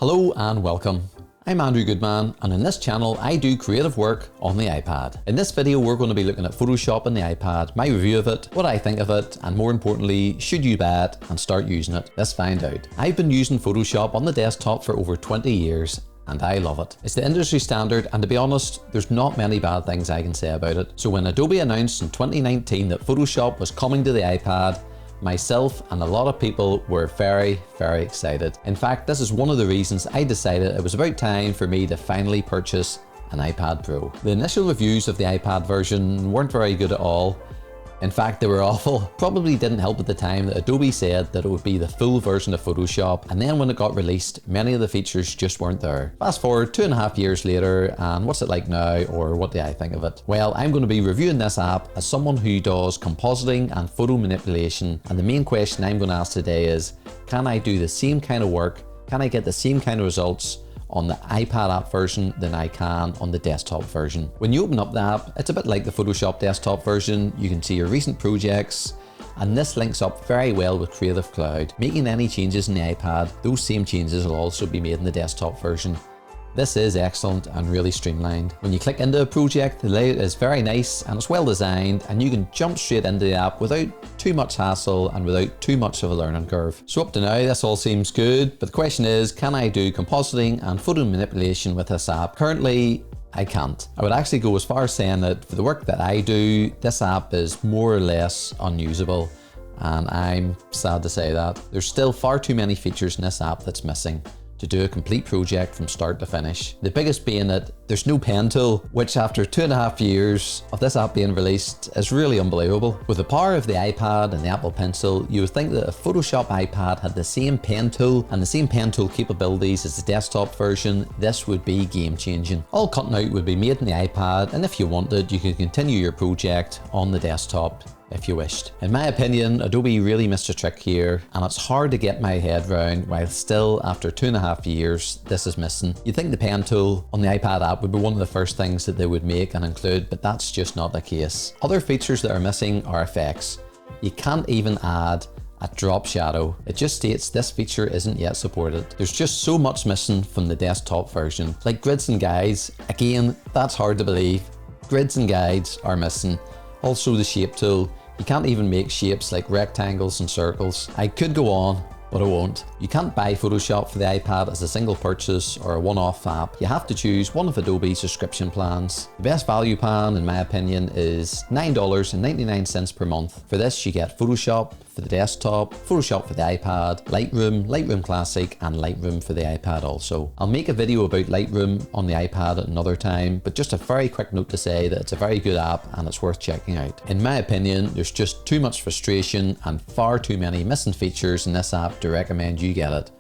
Hello and welcome. I'm Andrew Goodman, and in this channel I do creative work on the iPad. In this video we're going to be looking at Photoshop on the iPad, my review of it, what I think of it, and more importantly, should you buy it and start using it? Let's find out. I've been using Photoshop on the desktop for over 20 years and I love it. It's the industry standard, and to be honest, there's not many bad things I can say about it. So when Adobe announced in 2019 that Photoshop was coming to the iPad, myself and a lot of people were very excited. In fact, this is one of the reasons I decided it was about time for me to finally purchase an iPad Pro. The initial reviews of the iPad version weren't very good at all. In fact, they were awful. Probably didn't help at the time that Adobe said that it would be the full version of Photoshop, and then when it got released, many of the features just weren't there. Fast forward 2.5 years later, and what's it like now, or what do I think of it? Well, I'm going to be reviewing this app as someone who does compositing and photo manipulation, and the main question I'm going to ask today is, can I do the same kind of work? Can I get the same kind of results on the iPad app version than I can on the desktop version? When you open up the app, it's a bit like the Photoshop desktop version. You can see your recent projects, and this links up very well with Creative Cloud. Making any changes in the iPad, those same changes will also be made in the desktop version. This is excellent and really streamlined. When you click into a project, the layout is very nice and it's well designed, and you can jump straight into the app without too much hassle and without too much of a learning curve. So up to now, this all seems good, but the question is, can I do compositing and photo manipulation with this app? Currently, I can't. I would actually go as far as saying that for the work that I do, this app is more or less unusable. And I'm sad to say that. There's still far too many features in this app that's missing to do a complete project from start to finish. The biggest being that there's no pen tool, which after 2.5 years of this app being released is really unbelievable. With the power of the iPad and the Apple Pencil, you would think that a Photoshop iPad had the same pen tool and the same pen tool capabilities as the desktop version, this would be game changing. All content out would be made in the iPad, and if you wanted, you could continue your project on the desktop if you wished. In my opinion, Adobe really missed a trick here, and it's hard to get my head around while still, after 2.5 years, this is missing. You'd think the pen tool on the iPad app would be one of the first things that they would make and include, but that's just not the case. Other features that are missing are effects. You can't even add a drop shadow. It just states this feature isn't yet supported. There's just so much missing from the desktop version. Like grids and guides, again, that's hard to believe. Grids and guides are missing. Also the shape tool. You can't even make shapes like rectangles and circles. I could go on, but I won't. You can't buy Photoshop for the iPad as a single purchase or a one-off app. You have to choose one of Adobe's subscription plans. The best value plan, in my opinion, is $9.99 per month. For this, you get Photoshop for the desktop, Photoshop for the iPad, Lightroom, Lightroom Classic, and Lightroom for the iPad also. I'll make a video about Lightroom on the iPad at another time, but just a very quick note to say that it's a very good app and it's worth checking out. In my opinion, there's just too much frustration and far too many missing features in this app to recommend you get it,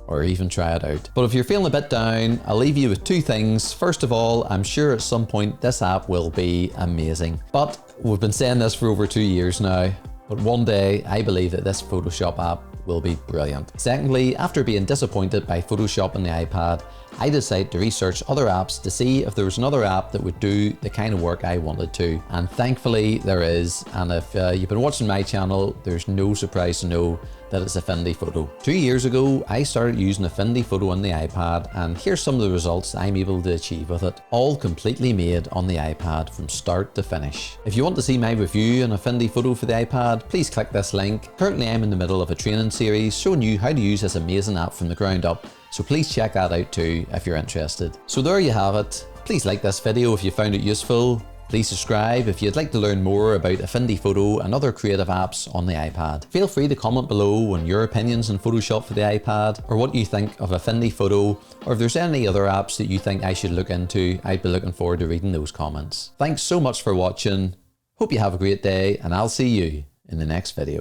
or even try it out. But if you're feeling a bit down, I'll leave you with two things. First of all, I'm sure at some point this app will be amazing. But we've been saying this for over 2 years now. But one day, I believe that this Photoshop app will be brilliant. Secondly, after being disappointed by Photoshop on the iPad, I decided to research other apps to see if there was another app that would do the kind of work I wanted to. And thankfully there is. And if you've been watching my channel, there's no surprise to know that it's Affinity Photo. 2 years ago, I started using Affinity Photo on the iPad, and here's some of the results I'm able to achieve with it. All completely made on the iPad from start to finish. If you want to see my review on Affinity Photo for the iPad, please click this link. Currently, I'm in the middle of a training series showing you how to use this amazing app from the ground up, so please check that out too if you're interested. So there you have it. Please like this video if you found it useful. Please subscribe if you'd like to learn more about Affinity Photo and other creative apps on the iPad. Feel free to comment below on your opinions on Photoshop for the iPad, or what you think of Affinity Photo, or if there's any other apps that you think I should look into. I'd be looking forward to reading those comments. Thanks so much for watching. Hope you have a great day, and I'll see you in the next video.